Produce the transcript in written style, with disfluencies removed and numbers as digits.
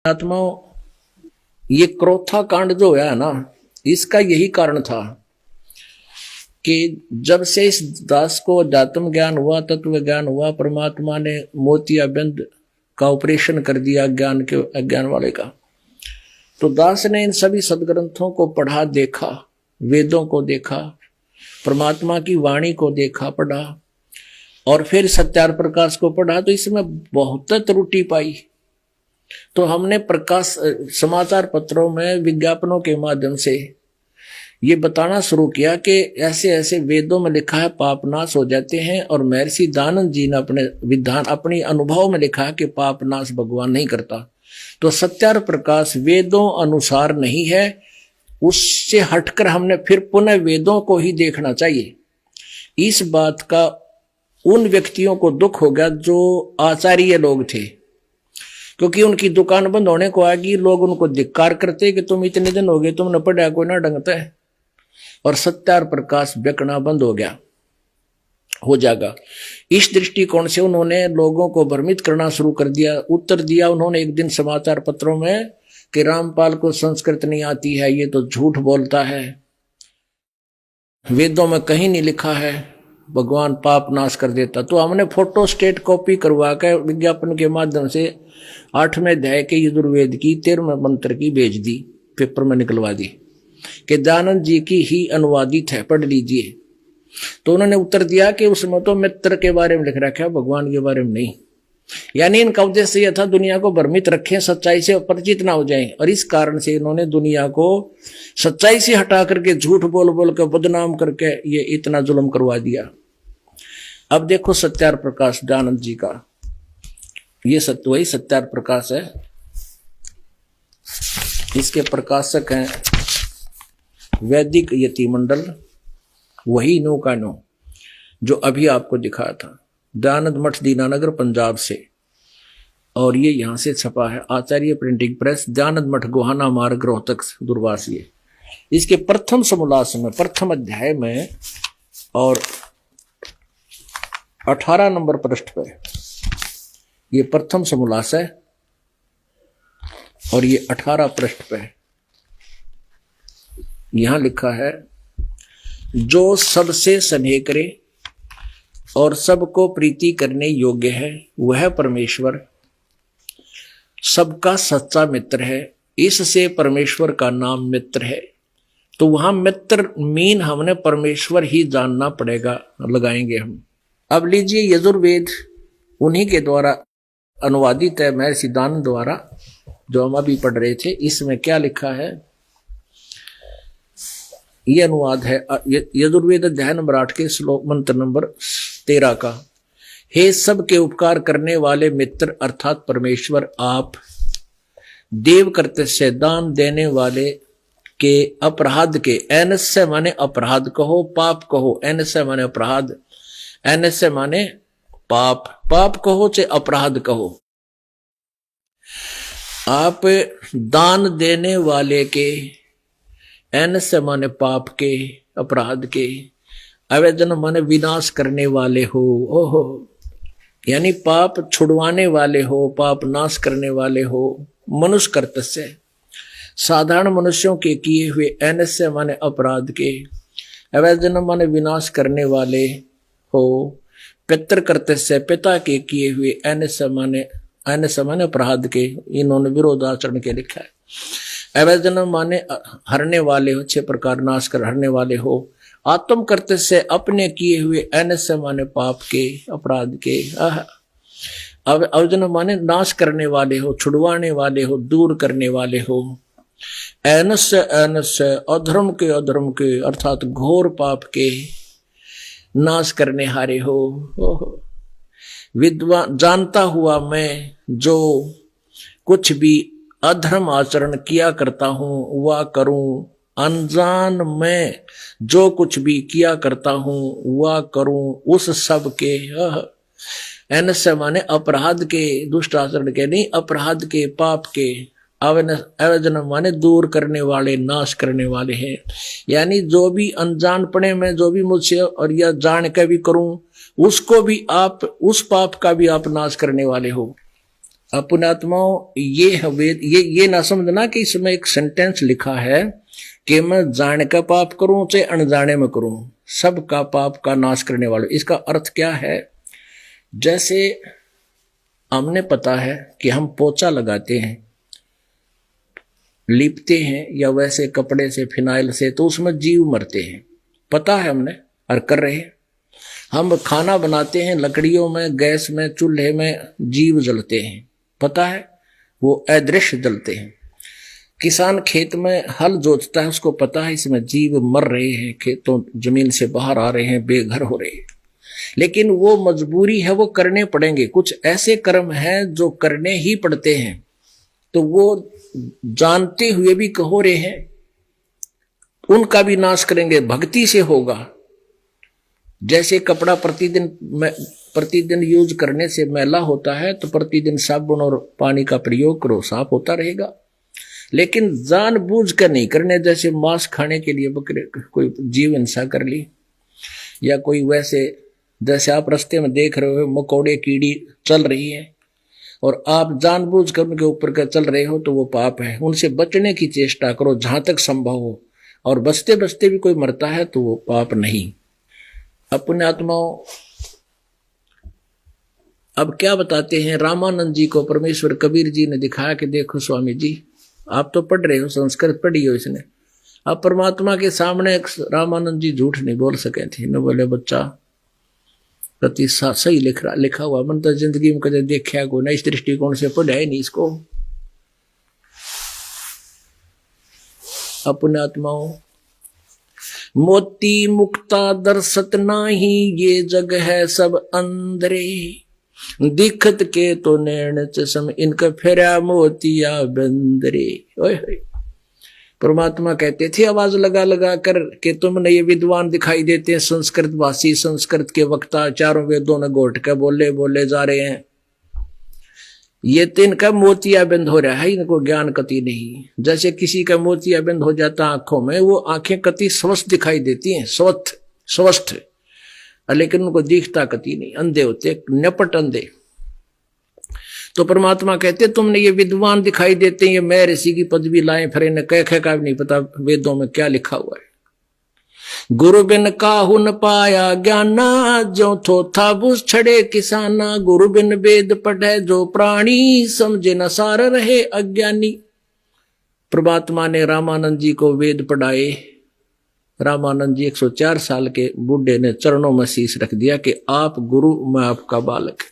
आत्माओं, ये क्रोथा कांड जो है ना, इसका यही कारण था कि जब से इस दास को अध्यात्म ज्ञान हुआ, तत्व ज्ञान हुआ, परमात्मा ने मोतियाबिंद का ऑपरेशन कर दिया अज्ञान वाले का, तो दास ने इन सभी सदग्रंथों को पढ़ा, देखा, वेदों को देखा, परमात्मा की वाणी को देखा, पढ़ा, और फिर सत्यार प्रकाश को पढ़ा, तो इसमें बहुत त्रुटि पाई। तो हमने प्रकाश समाचार पत्रों में विज्ञापनों के माध्यम से ये बताना शुरू किया कि ऐसे ऐसे वेदों में लिखा है पाप नाश हो जाते हैं, और महर्षि दयानंद जी ने अपने विधान, अपनी अनुभव में लिखा है कि पाप नाश भगवान नहीं करता। तो सत्यार प्रकाश वेदों अनुसार नहीं है, उससे हटकर हमने फिर पुनः वेदों को ही देखना चाहिए। इस बात का उन व्यक्तियों को दुख हो गया जो आचार्य लोग थे, क्योंकि उनकी दुकान बंद होने को आएगी, लोग उनको धिक्कार करते कि तुम इतने दिन हो गए, तुमने पढ़ा कोई ना ढंगता है, और सत्यार प्रकाश बेकना बंद हो जाएगा। इस दृष्टिकोण से उन्होंने लोगों को भ्रमित करना शुरू कर दिया। उत्तर दिया उन्होंने एक दिन समाचार पत्रों में कि रामपाल को संस्कृत नहीं आती है, ये तो झूठ बोलता है, वेदों में कहीं नहीं लिखा है भगवान पाप नाश कर देता। तो हमने फोटो स्टेट कॉपी करवा कर विज्ञापन के माध्यम से 8वें अध्याय के यजुर्वेद की 13वें मंत्र की भेज दी, पेपर में निकलवा दी कि दयानंद जी की ही अनुवादित है, पढ़ लीजिए। तो उन्होंने उत्तर दिया कि उसमें तो मित्र के बारे में लिख रखा है, भगवान के बारे में नहीं। यानी इनका उद्देश्य यह था दुनिया को भ्रमित रखें, सच्चाई से परिचित ना हो जाएं, और इस कारण से इन्होंने दुनिया को सच्चाई से हटा करके झूठ बोल बोल कर बदनाम करके ये इतना जुल्म करवा दिया। अब देखो सत्यार प्रकाश दयानंद जी का, ये वही सत्यार प्रकाश है। इसके प्रकाशक हैं वैदिक यति मंडल, वही नो का नो जो अभी आपको दिखाया था, दयानंद मठ दीनानगर पंजाब से, और ये यहां से छपा है आचार्य प्रिंटिंग प्रेस, दयानंद मठ गोहाना मार्ग रोहतक दूरवास। ये इसके प्रथम समोल्लास में, प्रथम अध्याय में और 18 नंबर पृष्ठ पे ये प्रथम समोल्लास है, और ये 18 पृष्ठ पे यहां लिखा है, जो सबसे स्नेह करे और सबको प्रीति करने योग्य है, वह परमेश्वर सबका सच्चा मित्र है, इससे परमेश्वर का नाम मित्र है। तो वहां मित्र मीन हमने परमेश्वर ही जानना पड़ेगा, लगाएंगे हम। अब लीजिए यजुर्वेद उन्हीं के द्वारा अनुवादित है, महर्षि दयानंद द्वारा, जो हम अभी पढ़ रहे थे। इसमें क्या लिखा है, ये अनुवाद है यजुर्वेद अध्याय नंबर 8 के श्लोक मंत्र नंबर 13 का। हे सबके उपकार करने वाले मित्र अर्थात परमेश्वर, आप देव कर्तव्य दान देने वाले के अपराध के, एन से माने अपराध कहो, पाप कहो, एन से माने अपराध, एन से माने पाप, पाप कहो चाहे अपराध कहो, आप दान देने वाले के, एन से माने पाप के, अपराध के, अवैधन माने विनाश करने वाले हो। ओहो, यानी पाप छुड़वाने वाले हो, पाप नाश करने वाले हो, मनुष्य कर्तव्य साधारण मनुष्यों के किए हुए, एन से माने अपराध के, अवैधन माने विनाश करने वाले हो, पितृ कर्तव्य पिता के किए हुए, एन से माने अपराध के, इन्होंने विरोधाचरण के लिखा है। अवैधन माने हरने वाले हो, 6 प्रकार नाश कर हरने वाले हो। आत्म कर्तव्य से अपने किए हुए, एन से माने पाप के, अपराध के। अवैधन माने नाश करने वाले हो, छुड़वाने वाले हो, दूर करने वाले हो। एन से अधर्म के अर्थात घोर पाप के नाश करने हारे हो। विद्वान जानता हुआ मैं जो कुछ भी अधर्म आचरण किया करता हूं वह करूं, अनजान में जो कुछ भी किया करता हूं वह करूं, उस सब के, एन से माने अपराध के, दुष्ट आचरण के नहीं, अपराध के, पाप के, अवैधन माने दूर करने वाले, नाश करने वाले हैं। यानी जो भी अनजानपने में जो भी मुझसे और या जान के भी करूं, उसको भी आप, उस पाप का भी आप नाश करने वाले हो। पुण्यात्माओं, ये है वेद। ये ना समझना कि इसमें एक सेंटेंस लिखा है कि मैं जान का पाप करूं चाहे अनजाने में करूं, सबका पाप का नाश करने वाला। इसका अर्थ क्या है? जैसे हमने पता है कि हम पोछा लगाते हैं, लिपते हैं, या वैसे कपड़े से, फिनाइल से, तो उसमें जीव मरते हैं, पता है हमने, और कर रहे हैं। हम खाना बनाते हैं, लकड़ियों में, गैस में, चूल्हे में जीव जलते हैं, पता है, वो अदृश्य जलते हैं। किसान खेत में हल जोतता है, उसको पता है इसमें जीव मर रहे हैं, खेतों जमीन से बाहर आ रहे हैं, बेघर हो रहे हैं, लेकिन वो मजबूरी है, वो करने पड़ेंगे। कुछ ऐसे कर्म हैं जो करने ही पड़ते हैं, तो वो जानते हुए भी हो रहे हैं, उनका भी नाश करेंगे, भक्ति से होगा। जैसे कपड़ा प्रतिदिन यूज करने से मैला होता है, तो प्रतिदिन साबुन और पानी का प्रयोग करो, साफ होता रहेगा। लेकिन जानबूझ कर नहीं करने, जैसे मांस खाने के लिए बकरे कोई जीव हिंसा कर ली, या कोई वैसे, जैसे आप रास्ते में देख रहे हो मकोड़े कीड़ी चल रही है और आप जानबूझ कर उनके ऊपर का चल रहे हो, तो वो पाप है। उनसे बचने की चेष्टा करो जहां तक संभव हो, और बचते बचते भी कोई मरता है तो वो पाप नहीं। अपने आत्माओं, अब क्या बताते हैं रामानंद जी को परमेश्वर कबीर जी ने दिखाया कि देखो स्वामी जी, आप तो पढ़ रहे हो, संस्कृत पढ़ी हो इसने, अब परमात्मा के सामने रामानंद जी झूठ नहीं बोल सके थे। न बोले बच्चा प्रति सही लिखा हुआ, मन तो जिंदगी में कदे देखा को, न इस दृष्टिकोण से पढ़ा ही नहीं इसको। अपने आत्माओं, मोती मुक्ता दर्शत नाही, ये जग है सब अंदरे, दिखत के तो नैन चश्म, इनका फेरा मोतिया बंदरे। ओए परमात्मा कहते थे आवाज लगा लगा कर कि तुमने ये विद्वान दिखाई देते हैं, संस्कृत भाषी, संस्कृत के वक्ता, चारों वेदों ने घोट के बोले बोले जा रहे हैं, ये तो इनका मोतियाबिंद हो रहा है, इनको ज्ञान कति नहीं। जैसे किसी का मोतियाबिंद हो जाता आंखों में, वो आंखें कति स्वस्थ दिखाई देती हैं, स्वस्थ, लेकिन उनको दिखता कति नहीं, अंधे होते, नपट अंधे। तो परमात्मा कहते तुमने ये विद्वान दिखाई देते हैं, ये मैं ऋषि की पदवी लाए फिर, इन्हें कह का भी नहीं पता वेदों में क्या लिखा हुआ है। गुरु बिन काहू न पाया ज्ञाना, जो थो था बुझ छड़े किसाना, गुरु बिन वेद पढ़े जो प्राणी, समझे न सार रहे अज्ञानी। परमात्मा ने रामानंद जी को वेद पढ़ाए। रामानंद जी 104 साल के बूढ़े ने चरणों में शीश रख दिया कि आप गुरु, मैं आपका बालक।